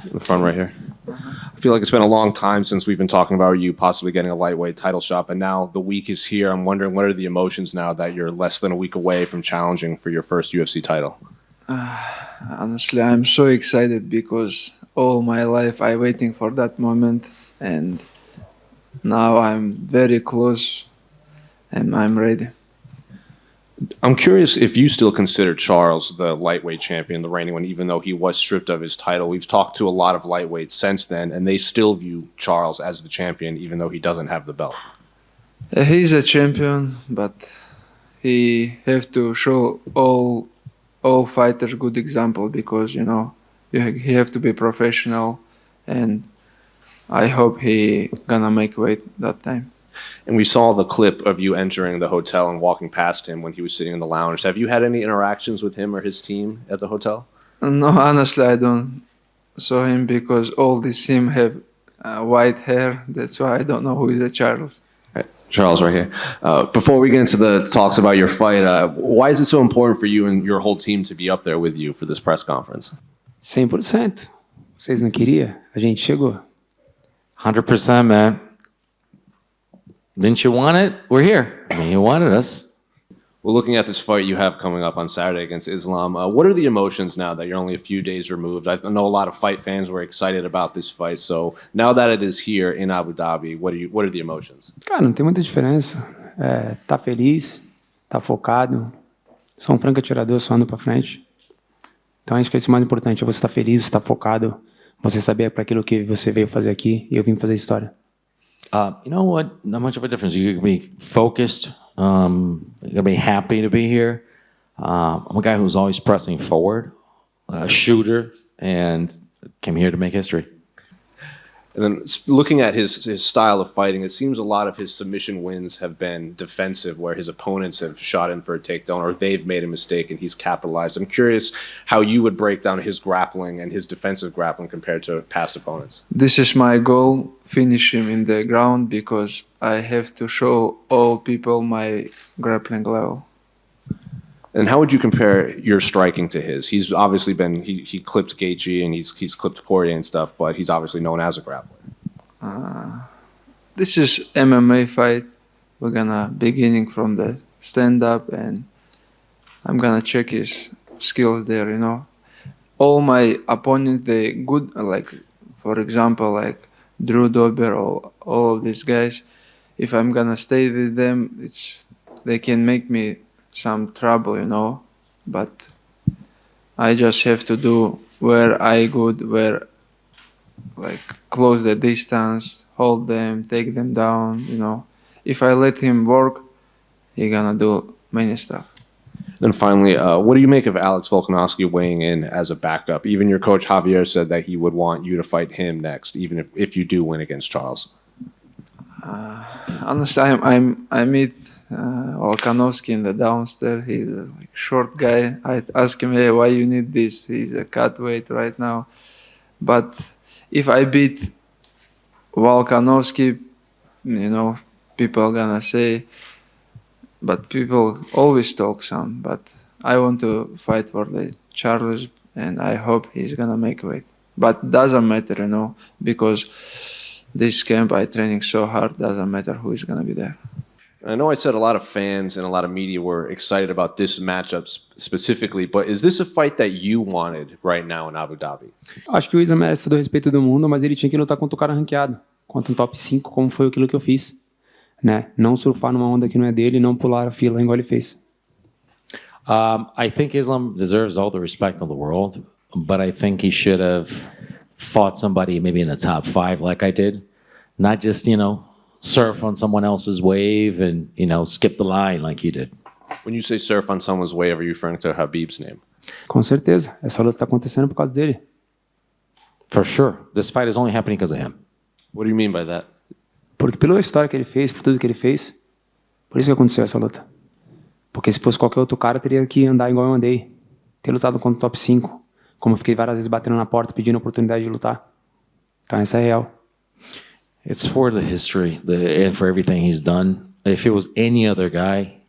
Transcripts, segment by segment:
In the front right here. I feel like it's been a long time since we've been talking about you possibly getting a lightweight title shot, but now the week is here. I'm wondering, what are the emotions now that you're less than a week away from challenging for your first UFC title? Honestly, I'm so excited because all my life I waiting for that moment, and now I'm very close and I'm ready. I'm curious if you still consider Charles the lightweight champion, the reigning one, even though he was stripped of his title. We've talked to a lot of lightweights since then, and they still view Charles as the champion, even though he doesn't have the belt. He's a champion, but he have to show all fighters good example because he have to be professional, and I hope he gonna make weight that time. And we saw the clip of you entering the hotel and walking past him when he was sitting in the lounge. Have you had any interactions with him or his team at the hotel? No, honestly, I don't saw him because all these team have white hair. That's why I don't know who is a Charles. Charles, right here. Before we get into the talks about your fight, why is it so important for you and your whole team to be up there with you for this press conference? 100%. Vocês não queriam? A gente chegou. 100%, man. Didn't you want it? We're here. I mean, you wanted us. Well, looking at this fight you have coming up on Saturday against Islam, what are the emotions now that you're only a few days removed? I know a lot of fight fans were excited about this fight. So now that it is here in Abu Dhabi, what are the emotions? Cara, não tem muita diferença. Tá feliz, tá focado. Sou um franco atirador, só ando pra frente. Então acho que esse é o mais importante. É você estar feliz, estar focado. Você saber para aquilo que você veio fazer aqui. E eu vim fazer história. You know what? Not much of a difference. You can be focused. You gotta be happy to be here. I'm a guy who's always pressing forward, a shooter, and came here to make history. And then looking at his style of fighting, it seems a lot of his submission wins have been defensive, where his opponents have shot in for a takedown or they've made a mistake and he's capitalized. I'm curious how you would break down his grappling and his defensive grappling compared to past opponents. This is my goal, finish him in the ground because I have to show all people my grappling level. And how would you compare your striking to his? He's obviously been he clipped Gaethje and he's clipped Poirier and stuff, but he's obviously known as a grappler. This is MMA fight. We're gonna beginning from the stand up, and I'm gonna check his skills there. All my opponents they good. Like for example, like Drew Dober or all of these guys. If I'm gonna stay with them, they can make me some trouble, but I just have to do where I good, where like close the distance, hold them, take them down, If I let him work, he gonna do many stuff. Then finally, what do you make of Alex Volkanovski weighing in as a backup? Even your coach Javier said that he would want you to fight him next, even if you do win against Charles. Honestly, I meet Volkanovski in the downstairs. He's a short guy. I ask him, hey, why you need this? He's a cut weight right now. But if I beat Volkanovski, people gonna say, but people always talk some. But I want to fight for the Charles, and I hope he's gonna make weight. But doesn't matter, because this camp I training so hard. Doesn't matter who is gonna be there. I know I said a lot of fans and a lot of media were excited about this matchup specifically, but is this a fight that you wanted right now in Abu Dhabi? Acho que o Isa merece todo o respeito do mundo, mas ele tinha que lutar contra o cara ranqueado. Contra um top 5, como foi aquilo que eu fiz. Né? Não surfar numa onda que não é dele e não pular a fila igual ele fez. I think Islam deserves all the respect in the world, but I think he should have fought somebody maybe in the top 5 like I did. Not just, surf on someone else's wave and, skip the line like he did. When you say surf on someone's wave, are you referring to Khabib's name? Com certeza. Essa luta está acontecendo por causa dele. For sure. This fight is only happening because of him. What do you mean by that? Porque pela história que ele fez, por tudo que ele fez, por isso que aconteceu essa luta. Porque se fosse qualquer outro cara, teria que andar igual eu andei. Ter lutado contra o top 5. Como eu fiquei várias vezes batendo na porta, pedindo oportunidade de lutar. Então essa é real. It's for the history and for everything he's done. If it was any other guy,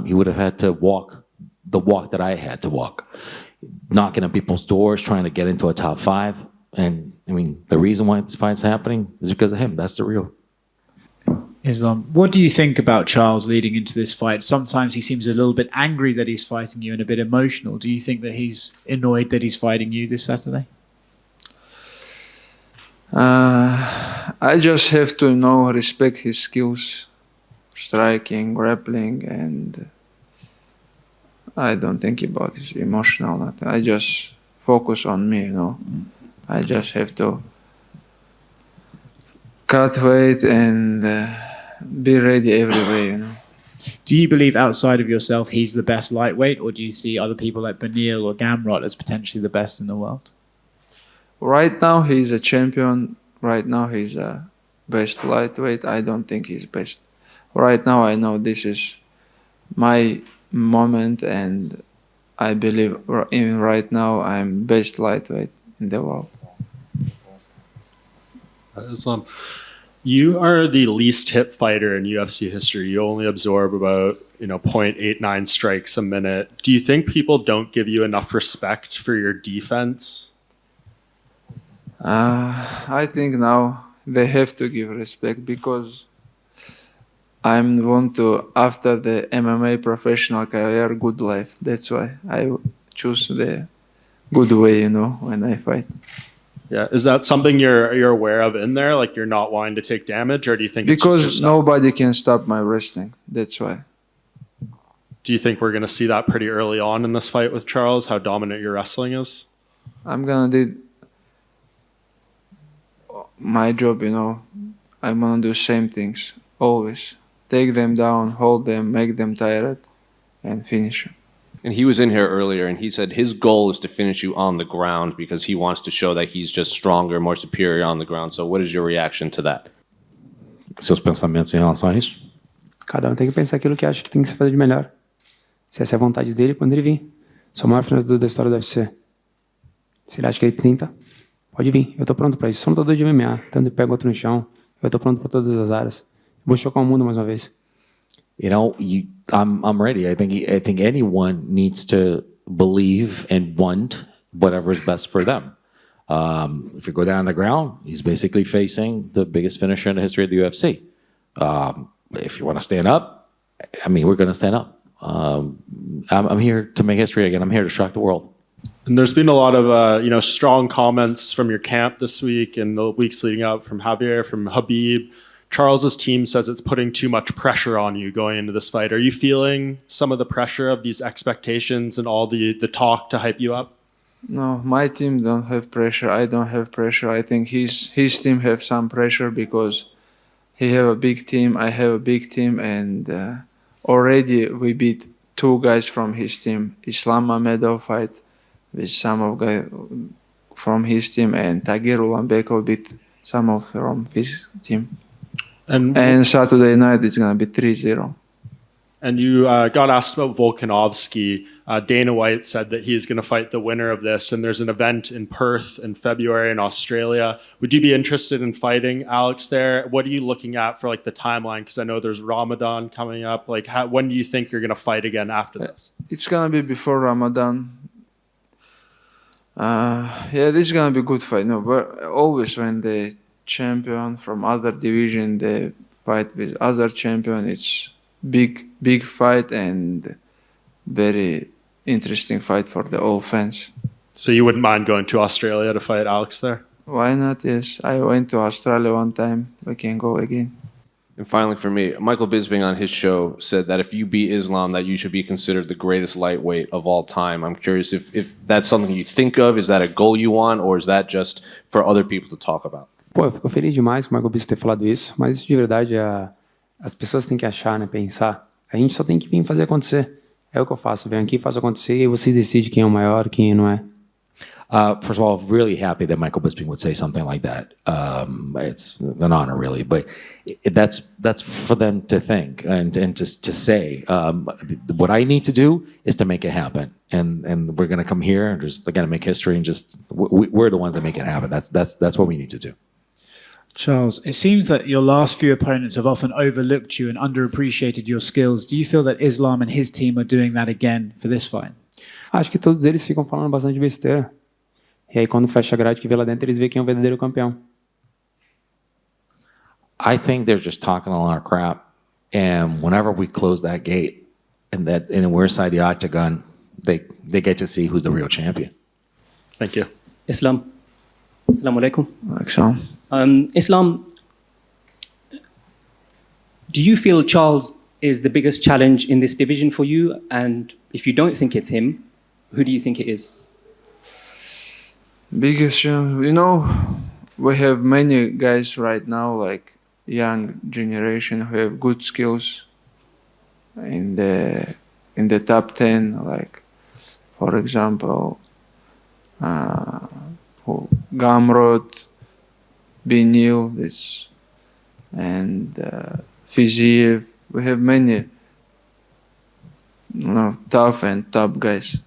he would have had to walk the walk that I had to walk. Knocking on people's doors, trying to get into a top 5. And I mean, the reason why this fight's happening is because of him. That's the real. Islam, what do you think about Charles leading into this fight? Sometimes he seems a little bit angry that he's fighting you and a bit emotional. Do you think that he's annoyed that he's fighting you this Saturday? I just have to respect his skills, striking, grappling, and I don't think about his emotional. I just focus on me, I just have to cut weight and be ready every way, Do you believe outside of yourself he's the best lightweight, or do you see other people like Benil or Gamrot as potentially the best in the world? Right now he's a champion. Right now he's a best lightweight. I don't think he's best. Right now I know this is my moment, and I believe even right now I'm best lightweight in the world. Islam, you are the least hit fighter in UFC history. You only absorb about 0.89 strikes a minute. Do you think people don't give you enough respect for your defense? I think now they have to give respect because I'm want to, after the MMA professional career, good life. That's why I choose the good way, when I fight. Yeah, is that something you're aware of in there? Like you're not wanting to take damage, or do you think it's just because nobody can stop my wrestling? That's why. Do you think we're going to see that pretty early on in this fight with Charles? How dominant your wrestling is? I'm gonna do my job, I'm gonna do same things always. Take them down, hold them, make them tired, and finish them. And he was in here earlier, and he said his goal is to finish you on the ground because he wants to show that he's just stronger, more superior on the ground. So what is your reaction to that? Seus pensamentos em relação a isso? Cada um tem que pensar aquilo que acha que tem que se fazer de melhor. Se essa é a vontade dele, quando ele vir. Sou o maior finalizador da história do UFC. Se ele acha que ele tenta, pode vir. Eu tô pronto para isso. Sou um lutador de MMA. Tanto eu pego outro no chão. Eu tô pronto para todas as áreas. Vou chocar o mundo mais uma vez. I'm ready. I think anyone needs to believe and want whatever is best for them. If you go down the ground, he's basically facing the biggest finisher in the history of the UFC. If you want to stand up, we're going to stand up. I'm here to make history again. I'm here to shock the world. And there's been a lot of strong comments from your camp this week and the weeks leading up from Javier, from Habib. Charles's team says it's putting too much pressure on you going into this fight. Are you feeling some of the pressure of these expectations and all the talk to hype you up? No, my team don't have pressure. I don't have pressure. I think his team have some pressure because he have a big team. I have a big team, and already we beat two guys from his team. Islam Mamedov fight with some of guys from his team, and Tagir Ulanbekov beat some of from his team. And Saturday night it's gonna be 3-0. And you got asked about Volkanovski. Dana White said that he's going to fight the winner of this, and there's an event in Perth in February in Australia. Would you be interested in fighting Alex there? What are you looking at for like the timeline? Because I know there's Ramadan coming up. Like, when do you think you're going to fight again after this? It's gonna be before Ramadan. This is gonna be a good fight. No, but always when the champion from other division they fight with other champion, it's big fight and very interesting fight for the all fans. So you wouldn't mind going to Australia to fight Alex there? Why not? Yes, I went to Australia one time. We can go again. And finally for me, Michael Bisping on his show said that if you beat Islam, that you should be considered the greatest lightweight of all time. I'm curious if that's something you think of. Is that a goal you want, or is that just for other people to talk about? Pô, eu fico feliz demais com o Michael Bisping ter falado isso, mas isso de verdade as pessoas têm que achar, né, pensar. A gente só tem que vir fazer acontecer. É o que eu faço, venho aqui, faço acontecer e aí você decide quem é o maior, quem não é. First of all, really happy that Michael Bisping would say something like that. It's an honor, really, but that's for them to think and to say. What I need to do is to make it happen, and we're going to come here and just going to make history, and just we're the ones that make it happen. That's what we need to do. Charles, it seems that your last few opponents have often overlooked you and underappreciated your skills. Do you feel that Islam and his team are doing that again for this fight? Acho que todos eles ficam falando bastante besteira. E aí, quando fecha a grade que vê lá dentro, eles veem quem é o verdadeiro campeão. I think they're just talking a lot of crap. And whenever we close that gate and we're inside the octagon, they get to see who's the real champion. Thank you. Islam. Assalamu alaikum. Like so. Islam, do you feel Charles is the biggest challenge in this division for you? And if you don't think it's him, who do you think it is? Biggest challenge, you know, we have many guys right now, like young generation, who have good skills in the top 10. Like, for example, Gamrot, Benil, this, and Fiziev. We have many, tough and top guys.